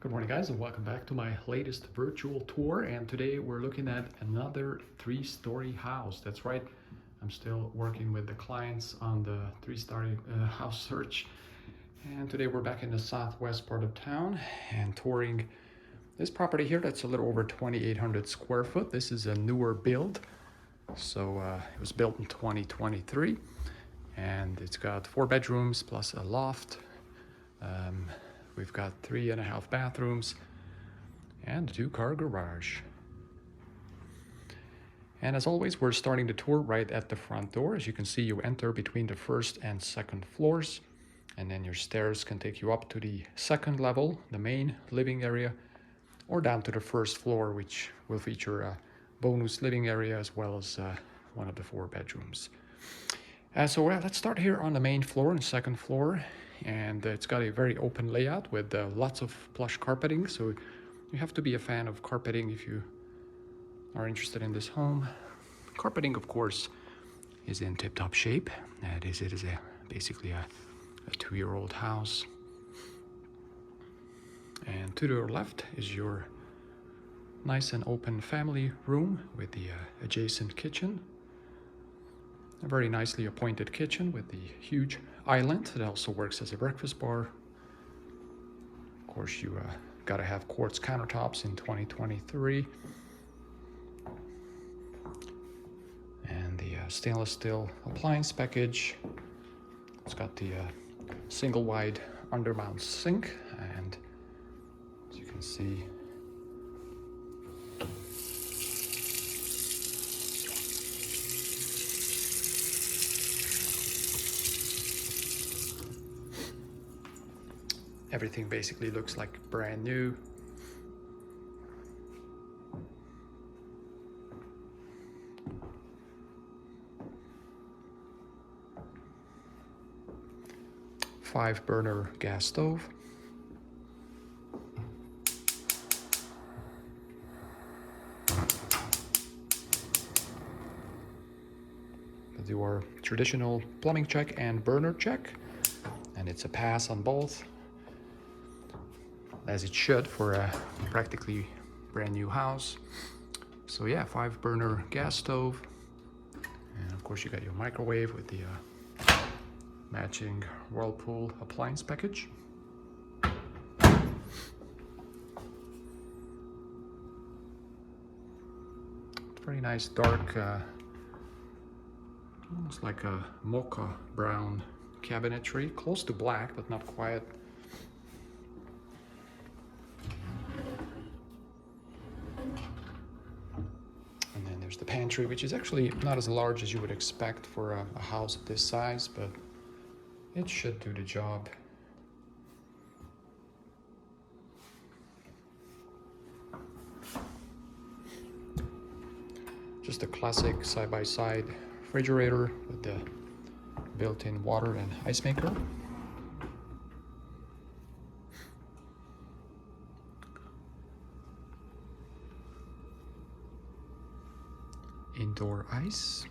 Good morning guys, and welcome back to my latest virtual tour. And today we're looking at another 3-story house. That's right, I'm still working with the clients on the 3-story house search. And today we're back in the southwest part of town and touring this property here that's a little over 2,800 square foot. This is a newer build, so it was built in 2023, and it's got 4 bedrooms plus a loft. We've got 3.5 bathrooms and a 2-car garage. And as always, we're starting the tour right at the front door. As you can see, you enter between the 1st and 2nd floors, and then your stairs can take you up to the 2nd level, the main living area, or down to the 1st floor, which will feature a bonus living area as well as one of the 4 bedrooms. So let's start here on the main floor and 2nd floor. And it's got a very open layout with lots of plush carpeting, so you have to be a fan of carpeting if you are interested in this home. Carpeting, of course, is in tip-top shape. It is basically a 2-year-old house. And to your left is your nice and open family room with the adjacent kitchen. A very nicely appointed kitchen with the huge island that also works as a breakfast bar. Of course, you gotta have Quartz countertops in 2023. And the stainless steel appliance package. It's got the single wide undermount sink, and as you can see, everything basically looks like brand new. Five-burner gas stove. Do our traditional plumbing check and burner check, and it's a pass on both, as it should for a practically brand new house. So yeah, 5-burner gas stove, and of course you got your microwave with the matching Whirlpool appliance package. Very nice dark, almost like a mocha brown cabinetry, close to black but not quite. And then there's the pantry, which is actually not as large as you would expect for a house of this size, but it should do the job. Just a classic side-by-side refrigerator with the built-in water and ice maker. Indoor ice.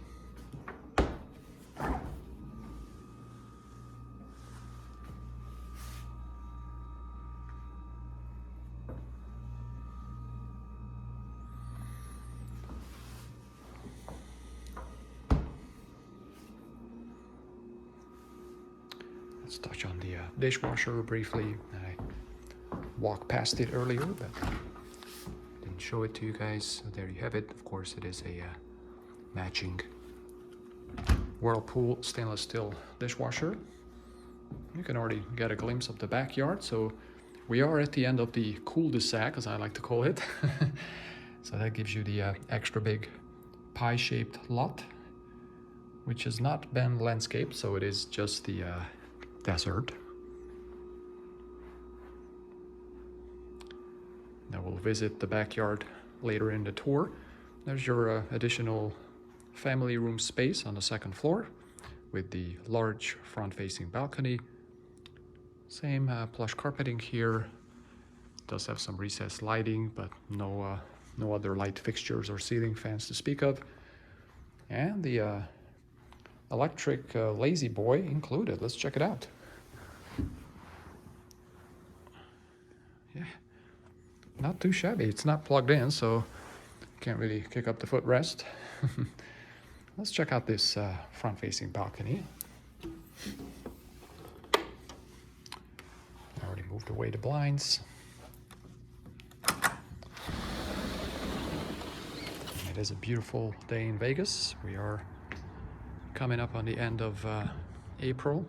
Let's touch on the dishwasher briefly. I walked past it earlier, but didn't show it to you guys. So there you have it. Of course, it is a matching Whirlpool stainless steel dishwasher. You can already get a glimpse of the backyard. So we are at the end of the cul-de-sac, as I like to call it. So that gives you the extra big pie-shaped lot, which has not been landscaped, so it is just the desert. Now we'll visit the backyard later in the tour. There's your additional family room space on the 2nd floor with the large front-facing balcony. Same plush carpeting here. It does have some recessed lighting, but no other light fixtures or ceiling fans to speak of. And the electric lazy boy included. Let's check it out. Yeah, not too shabby. It's not plugged in, so can't really kick up the footrest. Let's check out this front-facing balcony. I already moved away the blinds. It is a beautiful day in Vegas. We are coming up on the end of April.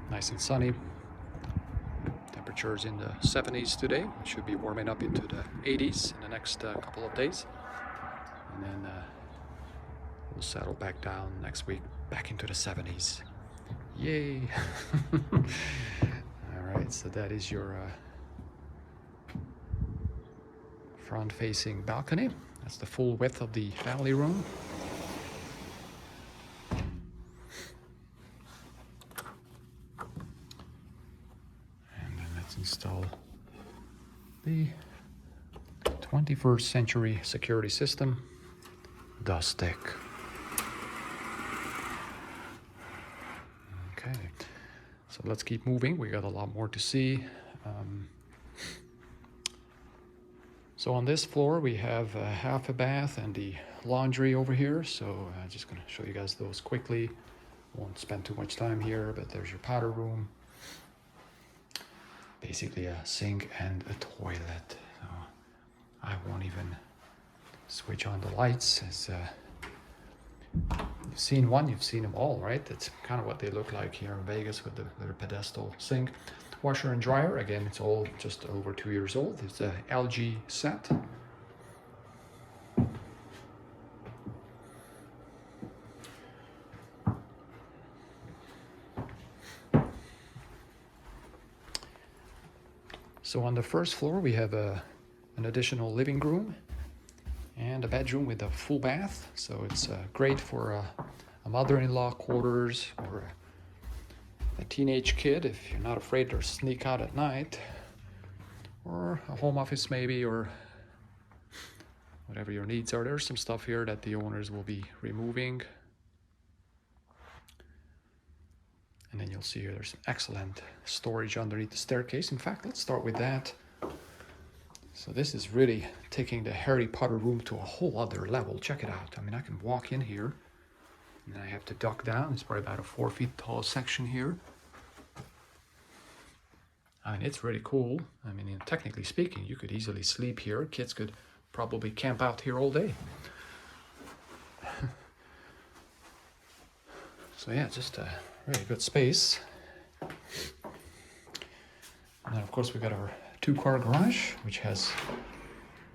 Nice and sunny. Temperatures in the 70s today. It should be warming up into the 80s in the next couple of days. And then we'll settle back down next week, back into the 70s. Yay! Alright, so that is your front-facing balcony. That's the full width of the family room. And then let's install the 21st century security system, the stick. Okay, so let's keep moving. We got a lot more to see. So on this floor we have half a bath and the laundry over here. So I'm just going to show you guys those quickly. Won't spend too much time here, but there's your powder room. Basically a sink and a toilet. So I won't even switch on the lights. As you've seen one, you've seen them all, right? That's kind of what they look like here in Vegas with their pedestal sink. Washer and dryer, again, it's all just over 2 years old. It's a LG set. So on the first floor, we have an additional living room and a bedroom with a full bath. So it's great for a mother-in-law quarters or a teenage kid if you're not afraid to sneak out at night, or a home office maybe, or whatever your needs are. There's some stuff here that the owners will be removing. And then you'll see here there's some excellent storage underneath the staircase. In fact, let's start with that. So this is really taking the Harry Potter room to a whole other level. Check it out. I mean, I can walk in here and then I have to duck down. It's probably about a 4 feet tall section here. I mean, it's really cool. I mean, technically speaking, you could easily sleep here. Kids could probably camp out here all day. So yeah, just a really good space. And then of course we got our 2-car garage, which has,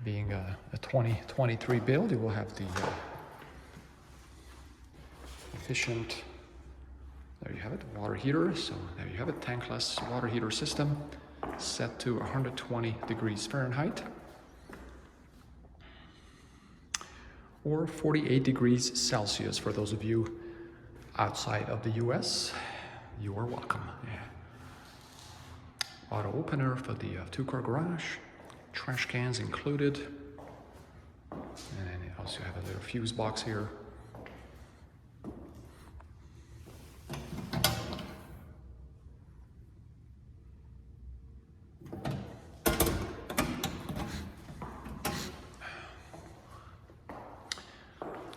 being a 2023 build, it will have the efficient, there you have it, water heater. So there you have it, tankless water heater system set to 120 degrees Fahrenheit or 48 degrees Celsius for those of you outside of the US. You are welcome. Yeah. Auto opener for the 2-car garage, trash cans included, and then you also have a little fuse box here.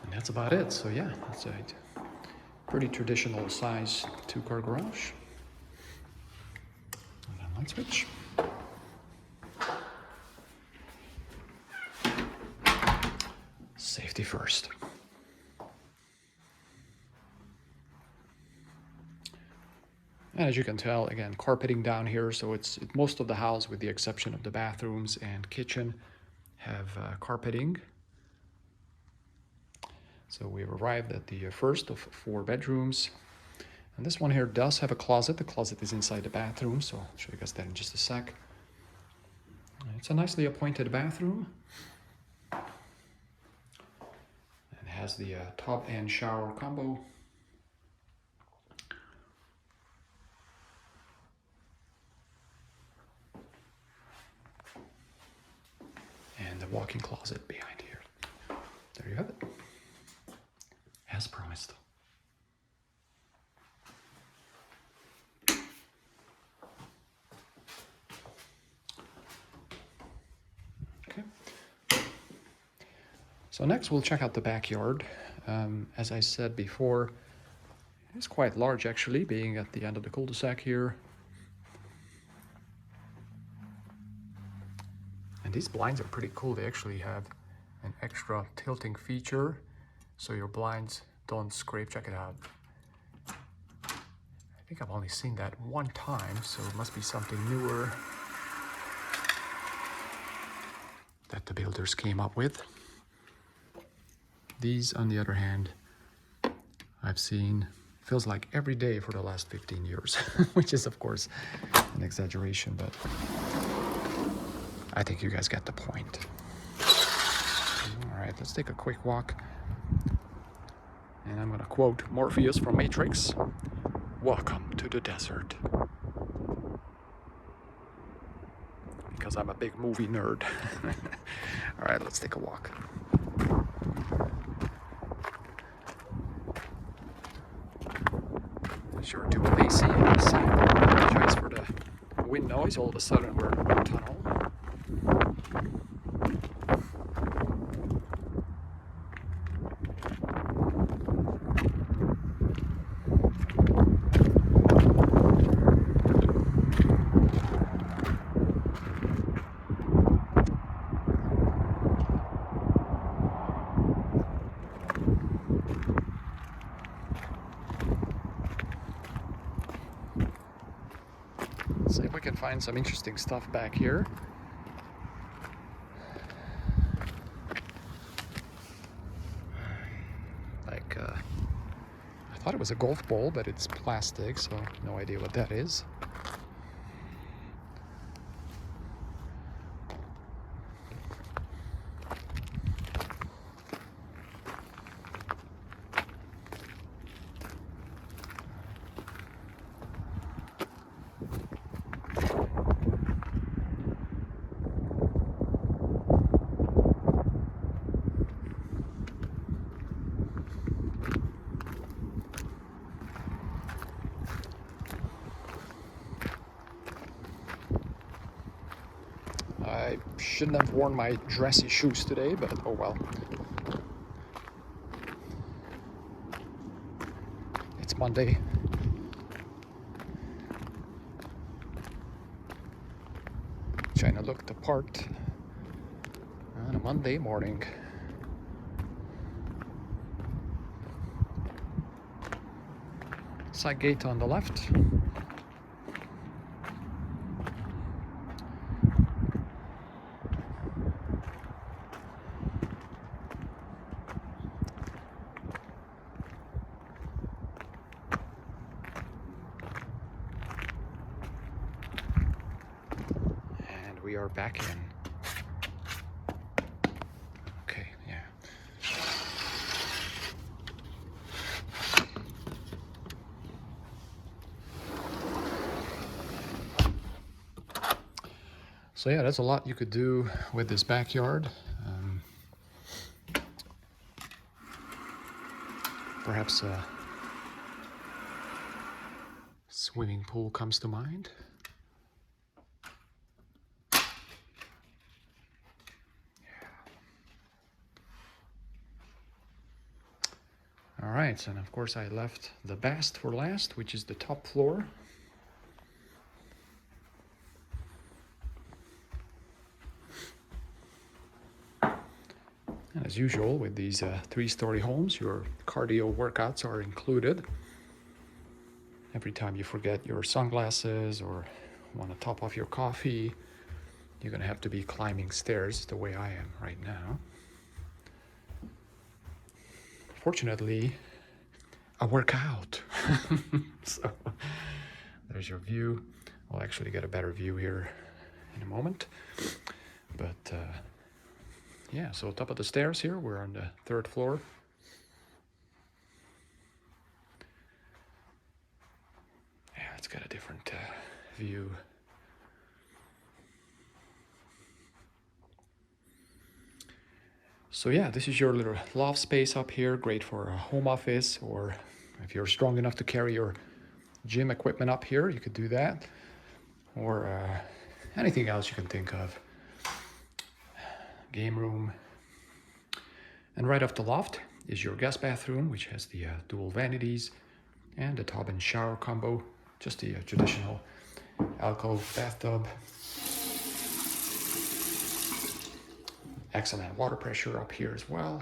And that's about it. So yeah, that's a pretty traditional size 2-car garage. And then light switch. Safety first. And as you can tell, again, carpeting down here, so it's most of the house, with the exception of the bathrooms and kitchen, have carpeting. So we've arrived at the first of 4 bedrooms. And this one here does have a closet. The closet is inside the bathroom, so I'll show you guys that in just a sec. It's a nicely appointed bathroom. It has the tub and shower combo. And the walk-in closet behind here. There you have it. as promised. Okay. So next we'll check out the backyard. As I said before, it's quite large actually, being at the end of the cul-de-sac here. And these blinds are pretty cool. They actually have an extra tilting feature, so your blinds don't scrape. Check it out. I think I've only seen that one time, so it must be something newer that the builders came up with. These, on the other hand, I've seen, feels like every day for the last 15 years, which is of course an exaggeration, but I think you guys get the point. All right, let's take a quick walk. And I'm gonna quote Morpheus from Matrix. Welcome to the desert. Because I'm a big movie nerd. All right, let's take a walk. Sure to AC inside. Apologize for the wind noise. All of a sudden we're in a tunnel. See if we can find some interesting stuff back here. Like, I thought it was a golf ball, but it's plastic, so no idea what that is. I shouldn't have worn my dressy shoes today, but oh well. It's Monday. Trying to look the part on a Monday morning. Side gate on the left. We are back in. Okay, yeah. So yeah, that's a lot you could do with this backyard. Perhaps a swimming pool comes to mind. All right, and of course I left the best for last, which is the top floor. And as usual with these three-story homes, your cardio workouts are included. Every time you forget your sunglasses or want to top off your coffee, you're gonna have to be climbing stairs the way I am right now. Fortunately, I work out. So there's your view. We'll actually get a better view here in a moment. But yeah, so top of the stairs here, we're on the 3rd floor. Yeah, it's got a different view. So yeah, this is your little loft space up here, great for a home office, or if you're strong enough to carry your gym equipment up here, you could do that, or anything else you can think of. Game room. And right off the loft is your guest bathroom, which has the dual vanities and the tub and shower combo, just the traditional alcove bathtub. Excellent water pressure up here as well.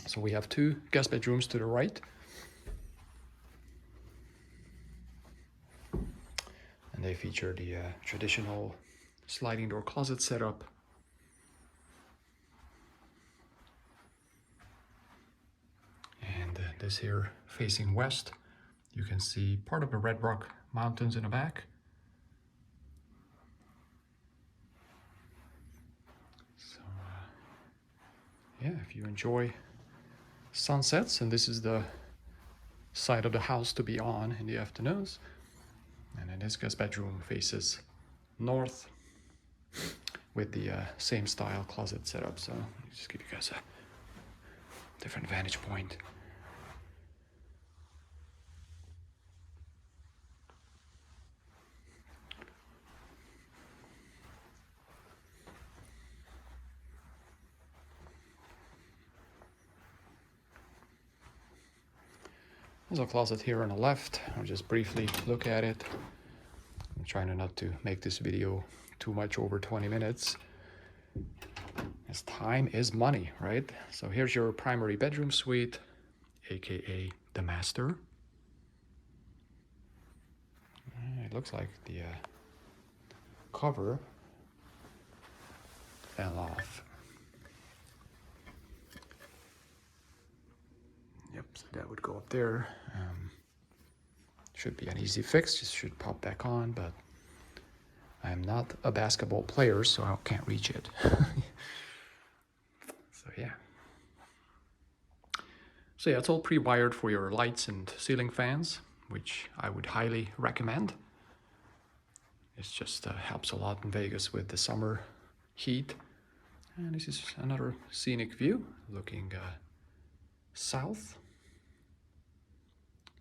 So we have 2 guest bedrooms to the right. And they feature the traditional sliding door closet setup. And this here facing west, you can see part of the Red Rock Mountains in the back. So yeah, if you enjoy sunsets, and this is the side of the house to be on in the afternoons. And then this guest bedroom faces north with the same style closet setup. So let me just give you guys a different vantage point. There's a closet here on the left. I'll just briefly look at it. I'm trying not to make this video too much over 20 minutes, as time is money, right? So here's your primary bedroom suite, aka the master. It looks like the cover fell off. Yep, so that would go up there. Should be an easy fix, just should pop back on, but I'm not a basketball player, so I can't reach it. So yeah. So yeah, it's all pre-wired for your lights and ceiling fans, which I would highly recommend. It just helps a lot in Vegas with the summer heat. And this is another scenic view looking south.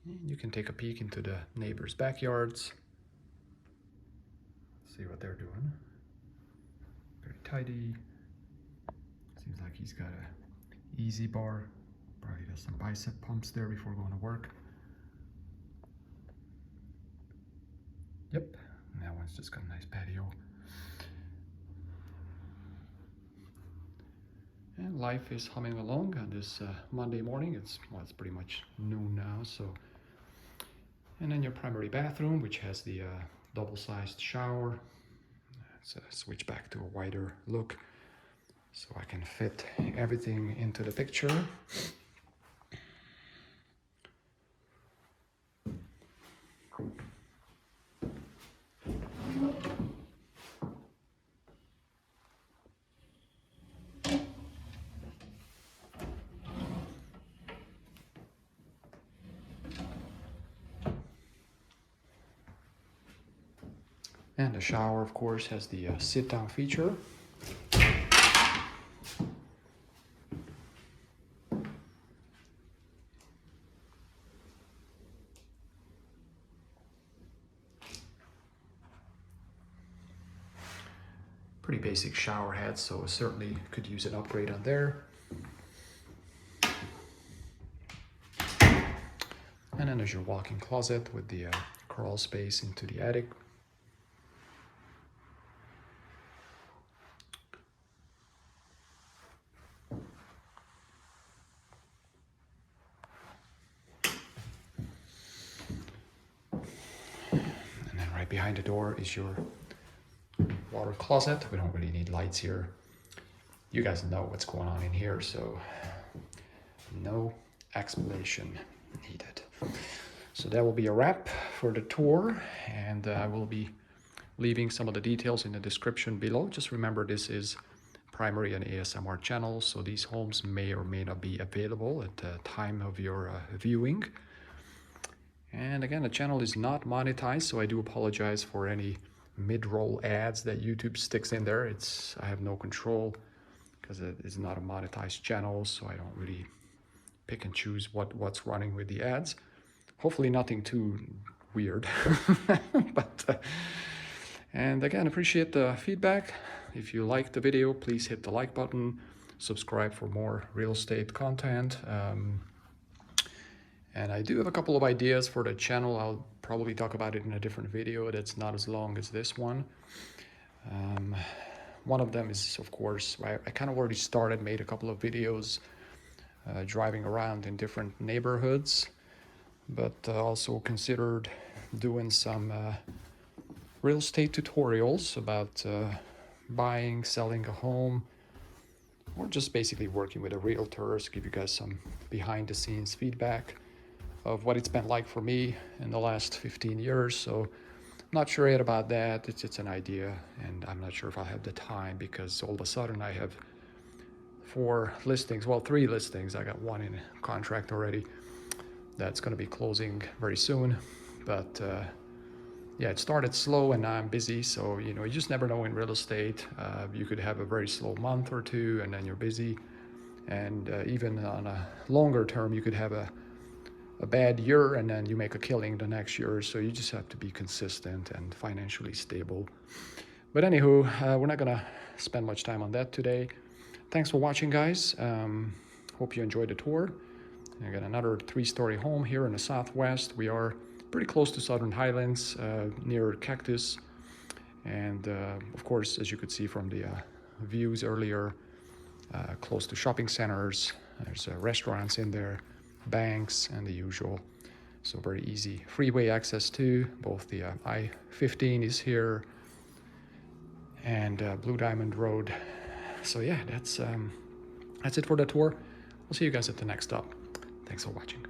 And you can take a peek into the neighbors' backyards. See what they're doing. Very tidy. Seems like he's got a easy bar. Probably does some bicep pumps there before going to work. Yep, and that one's just got a nice patio. And life is humming along on this Monday morning. It's pretty much noon now, so. And then your primary bathroom, which has the double-sized shower. Let's switch back to a wider look so I can fit everything into the picture. And the shower, of course, has the sit-down feature. Pretty basic shower head, so certainly could use an upgrade on there. And then there's your walk-in closet with the crawl space into the attic. Behind the door is your water closet. We don't really need lights here. You guys know what's going on in here, so no explanation needed. So that will be a wrap for the tour, and I will be leaving some of the details in the description below. Just remember, this is primary and ASMR channel, so these homes may or may not be available at the time of your viewing. And again, the channel is not monetized, so I do apologize for any mid-roll ads that YouTube sticks in there. I have no control because it is not a monetized channel, so I don't really pick and choose what's running with the ads. Hopefully nothing too weird. But and again, appreciate the feedback. If you liked the video, please hit the like button, subscribe for more real estate content. And I do have a couple of ideas for the channel. I'll probably talk about it in a different video that's not as long as this one. One of them is, of course, I kind of already made a couple of videos driving around in different neighborhoods, but also considered doing some real estate tutorials about buying, selling a home, or just basically working with a realtor to give you guys some behind the scenes feedback of what it's been like for me in the last 15 years. So I'm not sure yet about that. It's an idea, and I'm not sure if I'll have the time because all of a sudden I have 4 listings, well, 3 listings. I got 1 in contract already that's going to be closing very soon. But yeah, it started slow and now I'm busy. So, you just never know in real estate. You could have a very slow month or 2 and then you're busy. And even on a longer term, you could have a bad year and then you make a killing the next year. So you just have to be consistent and financially stable. But anywho, we're not gonna spend much time on that today. Thanks for watching, guys. Hope you enjoyed the tour. I got another 3-story home here in the Southwest. We are pretty close to Southern Highlands, near Cactus. And of course, as you could see from the views earlier, close to shopping centers. There's restaurants in there, banks, and the usual. So very easy freeway access too. Both the I-15 is here and Blue Diamond Road. So yeah, that's it for the tour. We'll see you guys at the next stop. Thanks for watching.